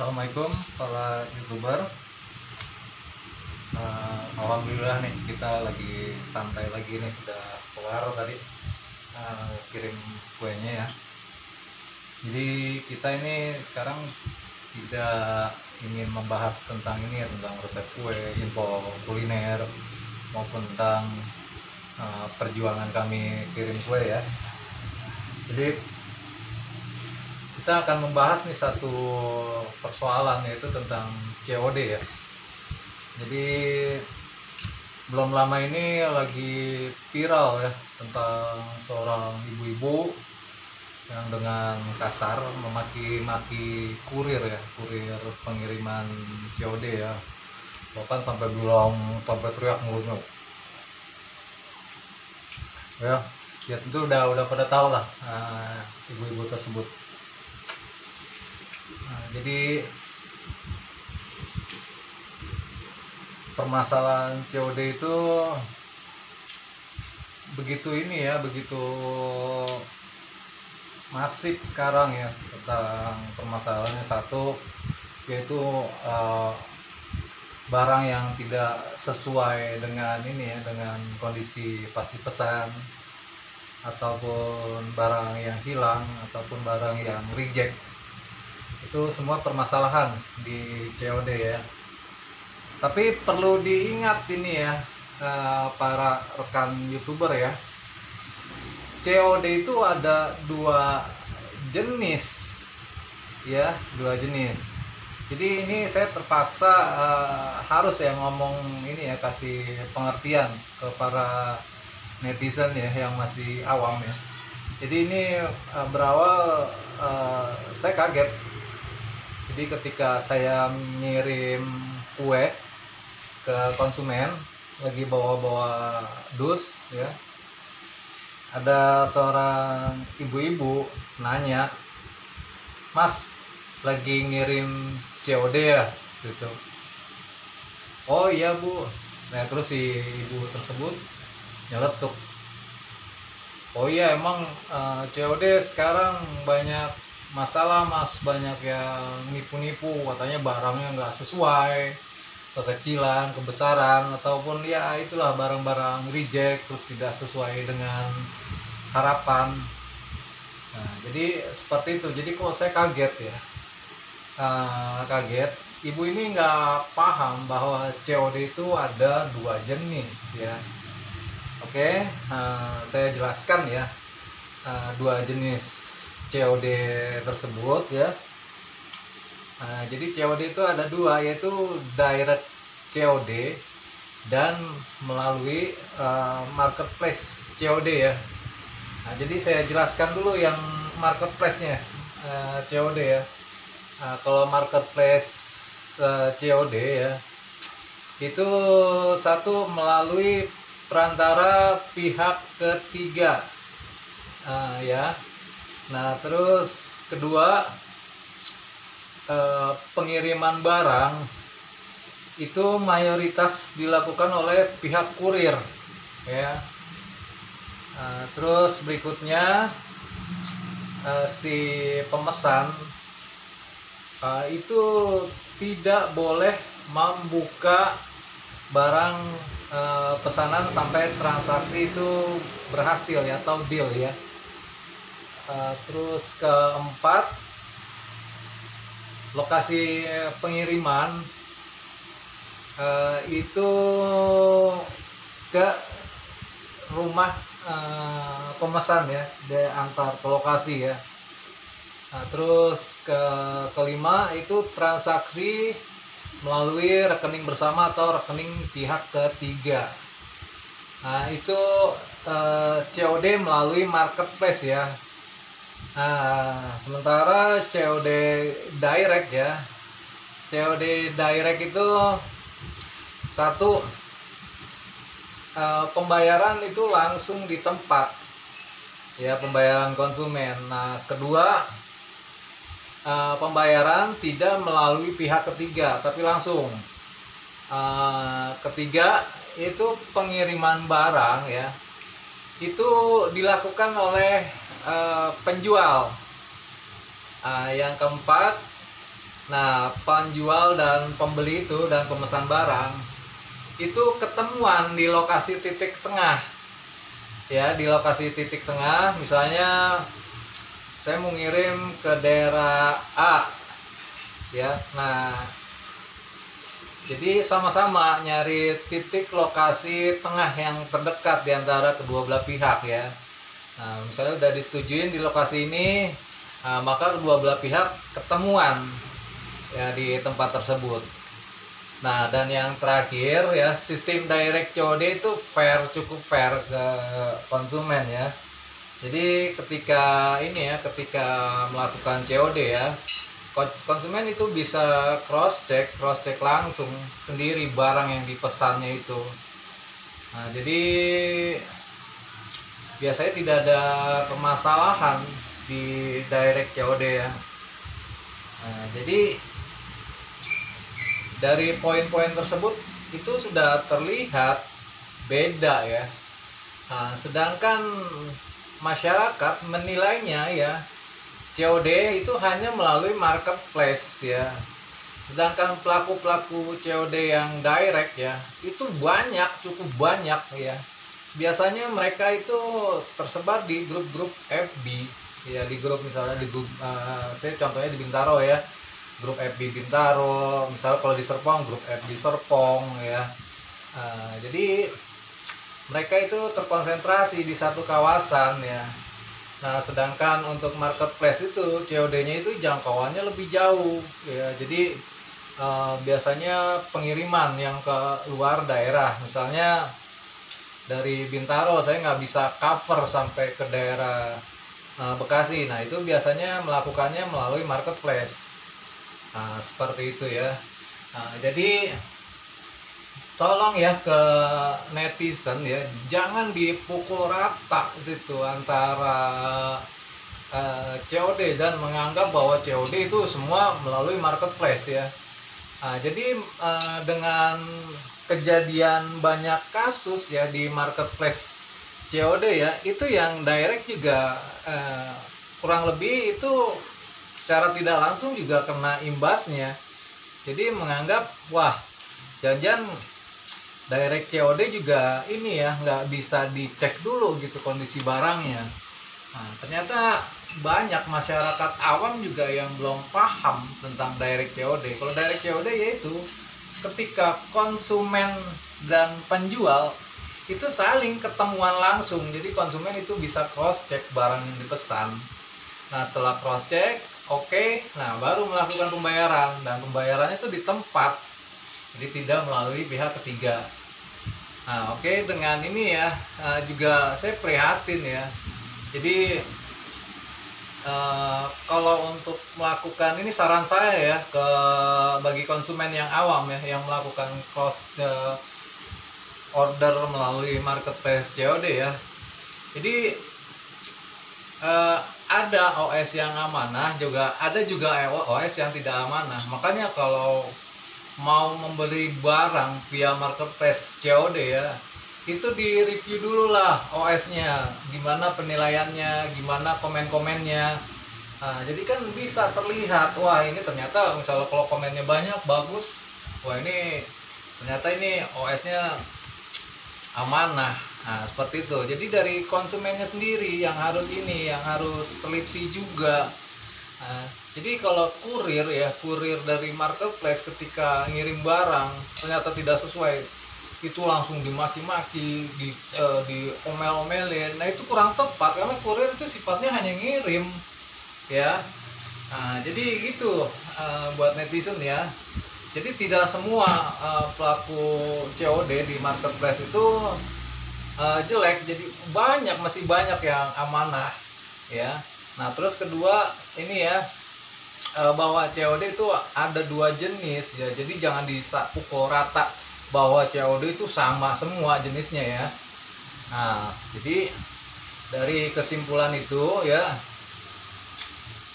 Assalamualaikum para youtuber. Alhamdulillah nih kita lagi santai lagi nih, udah kelar tadi kirim kuenya ya. Jadi kita ini sekarang tidak ingin membahas tentang ini ya, tentang resep kue, info kuliner maupun tentang perjuangan kami kirim kue ya. Jadi kita akan membahas nih satu persoalan, yaitu tentang COD ya. Jadi belum lama ini lagi viral ya tentang seorang ibu-ibu yang dengan kasar memaki-maki kurir ya, kurir pengiriman COD ya. Bahkan sampai bilang, sampai teriak mulutnya. Ya tentu udah pada tahu lah ibu-ibu tersebut. Jadi permasalahan COD itu begitu masif sekarang ya. Tentang permasalahannya satu, yaitu barang yang tidak sesuai dengan dengan kondisi pasti pesan, ataupun barang yang hilang, ataupun barang yang reject. Itu semua permasalahan di COD ya. Tapi perlu diingat ini ya, para rekan youtuber ya, COD itu ada dua jenis ya, dua jenis. Jadi ini saya terpaksa harus ya ngomong ini ya, kasih pengertian ke para netizen ya yang masih awam ya. Jadi ini berawal saya kaget. Jadi ketika saya ngirim kue ke konsumen, lagi bawa dus ya, ada seorang ibu-ibu nanya, "Mas, lagi ngirim COD ya?" gitu. "Oh iya Bu." Nah terus si ibu tersebut nyeletuk, "Oh iya emang COD sekarang banyak masalah Mas, banyak yang nipu-nipu, katanya barangnya nggak sesuai, kekecilan, kebesaran, ataupun ya itulah barang-barang reject, terus tidak sesuai dengan harapan." Nah jadi seperti itu. Jadi kok saya kaget ya, kaget. Ibu ini nggak paham bahwa COD itu ada dua jenis ya. Oke, saya jelaskan ya dua jenis COD tersebut ya. Jadi COD itu ada dua, yaitu direct COD dan melalui marketplace COD ya. Nah, jadi saya jelaskan dulu yang marketplace-nya COD ya. Kalau marketplace COD ya, itu satu melalui perantara pihak ketiga ya. Nah terus kedua, pengiriman barang itu mayoritas dilakukan oleh pihak kurir ya. Terus berikutnya, si pemesan itu tidak boleh membuka barang pesanan sampai transaksi itu berhasil ya, atau deal ya. Terus keempat, lokasi pengiriman itu ke rumah pemesan ya, diantar ke lokasi ya. Nah, terus kelima itu transaksi melalui rekening bersama atau rekening pihak ketiga. Nah itu COD melalui marketplace ya. Nah, sementara COD direct ya, COD direct itu satu, pembayaran itu langsung di tempat ya, pembayaran konsumen. Nah kedua, pembayaran tidak melalui pihak ketiga tapi langsung. Ketiga itu pengiriman barang ya, itu dilakukan oleh penjual. Yang keempat, Nah, penjual dan pembeli itu dan pemesan barang itu ketemuan di lokasi titik tengah. Ya, di lokasi titik tengah, misalnya saya mau ngirim ke daerah A, ya. Nah, jadi sama-sama nyari titik lokasi tengah yang terdekat di antara kedua belah pihak, ya. Nah, misalnya udah disetujuin di lokasi ini, maka kedua belah pihak ketemuan ya di tempat tersebut. Nah, dan yang terakhir ya, sistem direct COD itu fair, cukup fair ke konsumen ya. Jadi ketika ini ya, ketika melakukan COD ya, konsumen itu bisa cross check langsung sendiri barang yang dipesannya itu. Nah, jadi biasanya tidak ada permasalahan di direct COD ya. Nah, jadi dari poin-poin tersebut itu sudah terlihat beda ya. Nah, sedangkan masyarakat menilainya ya, COD itu hanya melalui marketplace ya. Sedangkan pelaku-pelaku COD yang direct ya, itu banyak, cukup banyak ya. Biasanya mereka itu tersebar di grup-grup FB ya, di grup misalnya di grup saya contohnya di Bintaro ya, grup FB Bintaro, misalnya kalau di Serpong grup FB Serpong ya. Jadi mereka itu terkonsentrasi di satu kawasan ya. Nah, sedangkan untuk marketplace itu COD-nya itu jangkauannya lebih jauh ya. Jadi biasanya pengiriman yang ke luar daerah, misalnya dari Bintaro saya nggak bisa cover sampai ke daerah Bekasi. Nah, itu biasanya melakukannya melalui marketplace. Nah, seperti itu ya. Nah, jadi tolong ya ke netizen ya, jangan dipukul rata itu antara COD dan menganggap bahwa COD itu semua melalui marketplace ya. Nah, jadi dengan kejadian banyak kasus ya di marketplace COD ya, itu yang direct juga kurang lebih itu secara tidak langsung juga kena imbasnya. Jadi menganggap wah, jangan-jangan direct COD juga ini ya, nggak bisa dicek dulu gitu kondisi barangnya. Nah, ternyata banyak masyarakat awam juga yang belum paham tentang direct COD. Kalau direct COD yaitu ketika konsumen dan penjual itu saling ketemuan langsung. Jadi konsumen itu bisa cross check barang yang dipesan. Nah, setelah cross check, oke, nah baru melakukan pembayaran, dan pembayarannya itu di tempat. Jadi tidak melalui pihak ketiga. Nah, oke, dengan ini ya juga saya prihatin ya. Jadi kalau untuk melakukan ini, saran saya ya ke bagi konsumen yang awam ya, yang melakukan cross order melalui marketplace COD ya. Jadi ada OS yang amanah, juga ada juga OS yang tidak amanah. Makanya kalau mau membeli barang via marketplace COD ya, itu di review dulu lah OS-nya, gimana penilaiannya, gimana komen-komennya. Nah, jadi kan bisa terlihat, wah ini ternyata misalnya kalau komennya banyak bagus, wah ini ternyata ini OS-nya amanah. Nah, seperti itu. Jadi dari konsumennya sendiri yang harus teliti juga. Nah, jadi kalau kurir ya, kurir dari marketplace ketika ngirim barang ternyata tidak sesuai, itu langsung dimaki-maki, di omel-omelin. Nah, itu kurang tepat karena kurir itu sifatnya hanya ngirim ya. Nah, jadi gitu buat netizen ya. Jadi tidak semua pelaku COD di marketplace itu jelek. Jadi masih banyak yang amanah ya. Nah, terus kedua ini ya, bahwa COD itu ada dua jenis ya. Jadi jangan dipukul rata bahwa COD itu sama semua jenisnya ya. Nah, jadi dari kesimpulan itu ya,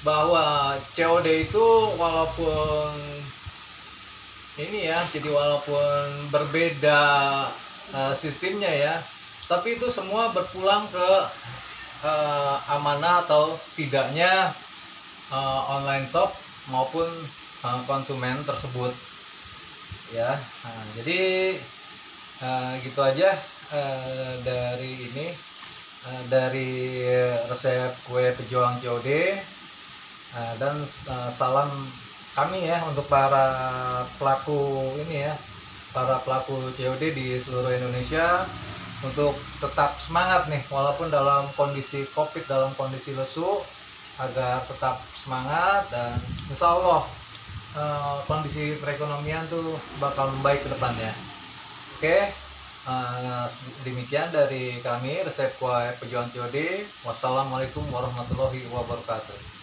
bahwa COD itu walaupun ini ya, jadi walaupun berbeda sistemnya ya, tapi itu semua berpulang ke amanah atau tidaknya online shop maupun konsumen tersebut ya. Nah, jadi gitu aja dari ini, dari resep kue pejuang COD. Dan salam kami ya untuk para pelaku ini ya, para pelaku COD di seluruh Indonesia, untuk tetap semangat nih walaupun dalam kondisi COVID, dalam kondisi lesu, agar tetap semangat dan insya Allah kondisi perekonomian tuh bakal membaik ke depannya. Oke, demikian dari kami resep kue pejuang COD. Wassalamualaikum warahmatullahi wabarakatuh.